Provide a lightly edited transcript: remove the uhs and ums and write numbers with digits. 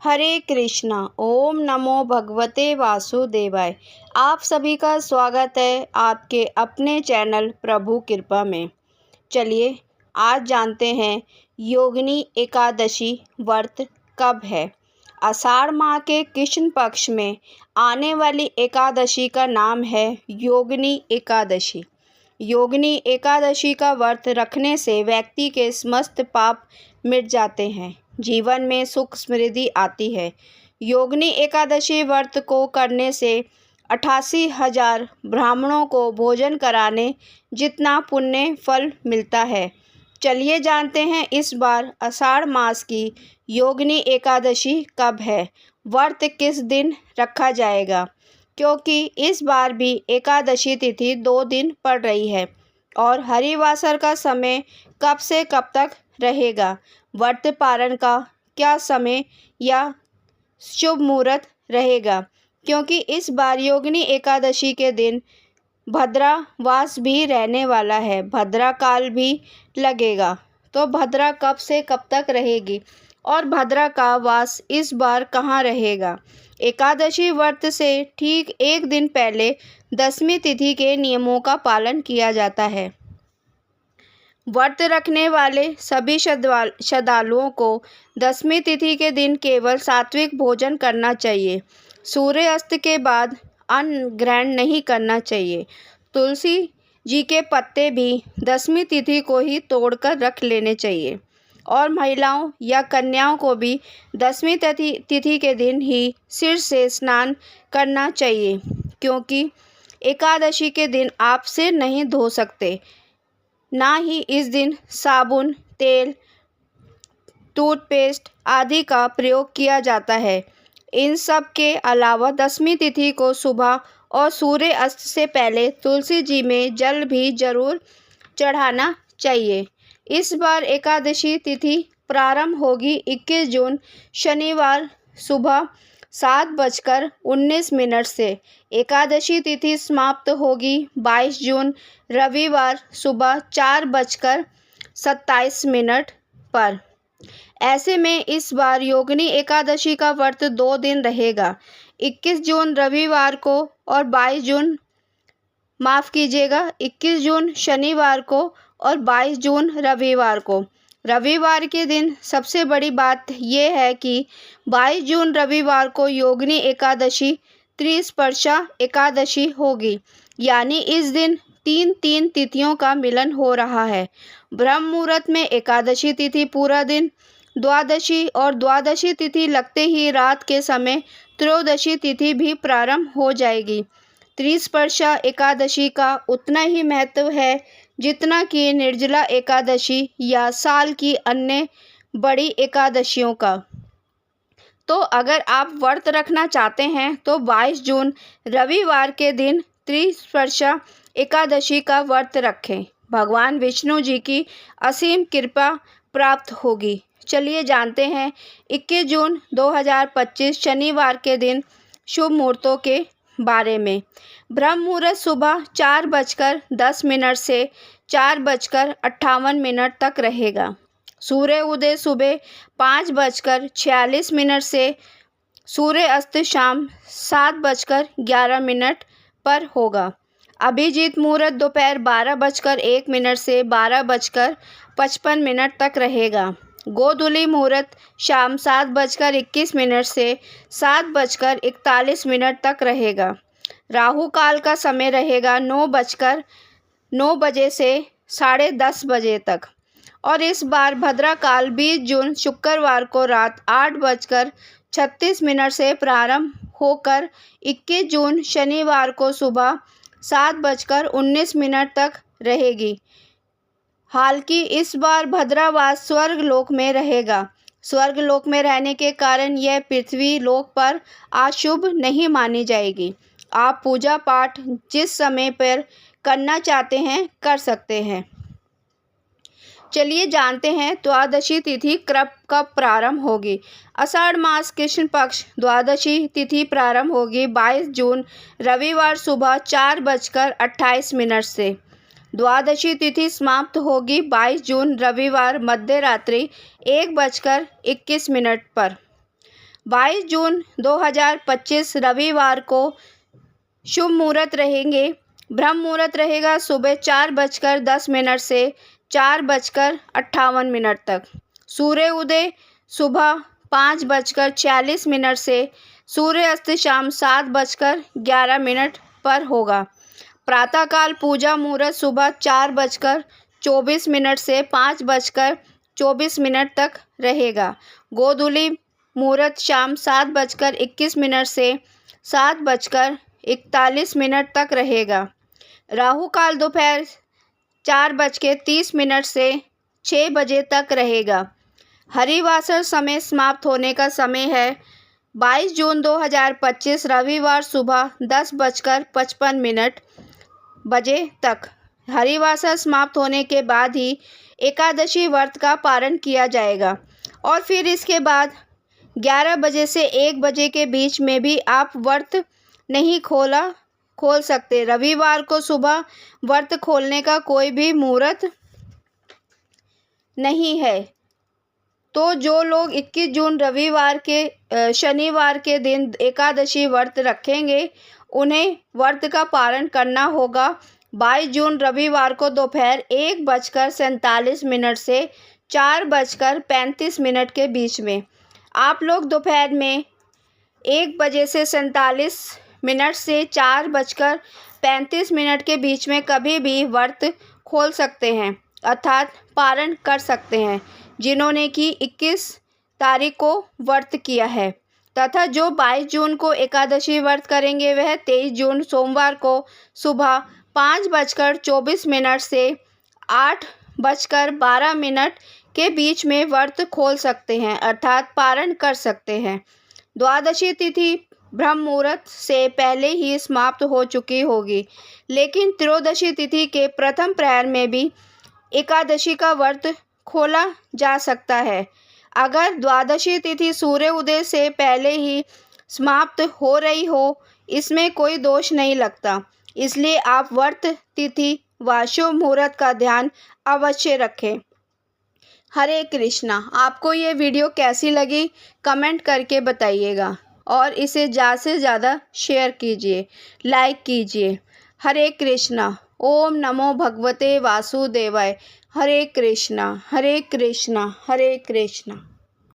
हरे कृष्णा। ओम नमो भगवते वासुदेवाय। आप सभी का स्वागत है आपके अपने चैनल प्रभु कृपा में। चलिए आज जानते हैं योगिनी एकादशी व्रत कब है। आषाढ़ माह के कृष्ण पक्ष में आने वाली एकादशी का नाम है योगिनी एकादशी। योगिनी एकादशी का व्रत रखने से व्यक्ति के समस्त पाप मिट जाते हैं, जीवन में सुख समृद्धि आती है। योगिनी एकादशी व्रत को करने से 88,000 ब्राह्मणों को भोजन कराने जितना पुण्य फल मिलता है। चलिए जानते हैं इस बार आषाढ़ मास की योगिनी एकादशी कब है, व्रत किस दिन रखा जाएगा, क्योंकि इस बार भी एकादशी तिथि 2 दिन पड़ रही है और हरिवासर का समय कब से कब तक रहेगा, व्रत पारण का क्या समय या शुभ मुहूर्त रहेगा, क्योंकि इस बार योगिनी एकादशी के दिन भद्रावास भी रहने वाला है, भद्रा काल भी लगेगा। तो भद्रा कब से कब तक रहेगी और भद्रा का वास इस बार कहाँ रहेगा। एकादशी व्रत से ठीक एक दिन पहले 10वीं तिथि के नियमों का पालन किया जाता है। व्रत रखने वाले सभी श्रद्धालुओं को 10वीं तिथि के दिन केवल सात्विक भोजन करना चाहिए। सूर्य अस्त के बाद अन्न ग्रहण नहीं करना चाहिए। तुलसी जी के पत्ते भी 10वीं तिथि को ही तोड़कर रख लेने चाहिए और महिलाओं या कन्याओं को भी 10वीं तिथि के दिन ही सिर से स्नान करना चाहिए, क्योंकि एकादशी के दिन आप सिर नहीं धो सकते, ना ही इस दिन साबुन, तेल, टूथपेस्ट आदि का प्रयोग किया जाता है। इन सब के अलावा 10वीं तिथि को सुबह और सूर्य अस्त से पहले तुलसी जी में जल भी जरूर चढ़ाना चाहिए। इस बार एकादशी तिथि प्रारंभ होगी 21 जून शनिवार सुबह 7:19 से। एकादशी तिथि समाप्त होगी 22 जून रविवार सुबह 4:27 पर। ऐसे में इस बार योगिनी एकादशी का व्रत 2 दिन रहेगा, 21 जून रविवार को और 21 जून शनिवार को और 22 जून रविवार को। रविवार के दिन सबसे बड़ी बात यह है कि 22 जून रविवार को योगिनी एकादशी त्रिस्पर्शा एकादशी होगी, यानी इस दिन 3 तिथियों का मिलन हो रहा है। ब्रह्म मुहूर्त में एकादशी तिथि पूरा दिन, द्वादशी और द्वादशी तिथि लगते ही रात के समय त्रयोदशी तिथि भी प्रारंभ हो जाएगी। त्रिस्पर्शा एकादशी का उतना ही महत्व है जितना कि निर्जला एकादशी या साल की अन्य बड़ी एकादशियों का। तो अगर आप व्रत रखना चाहते हैं तो 22 जून रविवार के दिन त्रिस्पर्शा एकादशी का व्रत रखें, भगवान विष्णु जी की असीम कृपा प्राप्त होगी। चलिए जानते हैं 21 जून 2025 शनिवार के दिन शुभ मुहूर्तों के बारे में। ब्रह्म मुहूर्त सुबह 4:10 से 4:58 तक रहेगा। सूर्य उदय सुबह 5:46 से सूर्य अस्त शाम 7:11 पर होगा। अभिजीत मुहूर्त दोपहर 12:01 से 12:55 तक रहेगा। गोधूली मुहूर्त शाम 7:21 से 7:41 तक रहेगा। राहु काल का समय रहेगा 9 बजे से 10:30 बजे तक। और इस बार भद्रा काल 20 जून शुक्रवार को रात 8:36 से प्रारंभ होकर 21 जून शनिवार को सुबह 7:19 तक रहेगी। हालांकि इस बार भद्रावास स्वर्ग लोक में रहेगा। स्वर्ग लोक में रहने के कारण यह पृथ्वी लोक पर अशुभ नहीं मानी जाएगी। आप पूजा पाठ जिस समय पर करना चाहते हैं कर सकते हैं। चलिए जानते हैं द्वादशी तिथि कब प्रारंभ होगी। आषाढ़ मास कृष्ण पक्ष द्वादशी तिथि प्रारंभ होगी 22 जून रविवार सुबह 4:28 से। द्वादशी तिथि समाप्त होगी 22 जून रविवार मध्य रात्रि 1:21 पर। 22 जून 2025 रविवार को शुभ मुहूर्त रहेंगे। ब्रह्म मुहूर्त रहेगा सुबह 4:10 से 4:58 तक। सूर्य उदय सुबह 5:46 से सूर्यास्त शाम 7:11 पर होगा। प्रातःकाल पूजा मुहूर्त सुबह 4:24 से 5:24 तक रहेगा। गोधूली मुहूर्त शाम 7:21 से 7:41 तक रहेगा। राहु काल दोपहर 4:30 से 6 बजे तक रहेगा। हरिवासर समय समाप्त होने का समय है 22 जून 2025 रविवार सुबह 10:55 बजे तक। हरिवासर समाप्त होने के बाद ही एकादशी व्रत का पारण किया जाएगा और फिर इसके बाद 11 बजे से 1 बजे के बीच में भी आप व्रत नहीं खोल सकते। रविवार को सुबह व्रत खोलने का कोई भी मुहूर्त नहीं है। तो जो लोग 21 जून रविवार के शनिवार के दिन एकादशी व्रत रखेंगे उन्हें व्रत का पारण करना होगा 22 जून रविवार को दोपहर 1:47 से 4:35 के बीच में। आप लोग दोपहर में 1 बजे से 47 मिनट से 4:35 के बीच में कभी भी व्रत खोल सकते हैं अर्थात पारण कर सकते हैं जिन्होंने कि 21 तारीख को व्रत किया है, तथा जो 22 जून को एकादशी व्रत करेंगे वह 23 जून सोमवार को सुबह 5:24 से 8:12 के बीच में व्रत खोल सकते हैं अर्थात पारण कर सकते हैं। द्वादशी तिथि ब्रह्म मुहूर्त से पहले ही समाप्त हो चुकी होगी, लेकिन त्रयोदशी तिथि के प्रथम प्रहर में भी एकादशी का व्रत खोला जा सकता है। अगर द्वादशी तिथि सूर्य उदय से पहले ही समाप्त हो रही हो, इसमें कोई दोष नहीं लगता। इसलिए आप व्रत तिथि व शुभ मुहूर्त का ध्यान अवश्य रखें। हरे कृष्णा। आपको ये वीडियो कैसी लगी कमेंट करके बताइएगा और इसे ज़्यादा से ज़्यादा शेयर कीजिए, लाइक कीजिए। हरे कृष्णा। ओम नमो भगवते वासुदेवाय। हरे कृष्णा हरे कृष्णा हरे कृष्णा।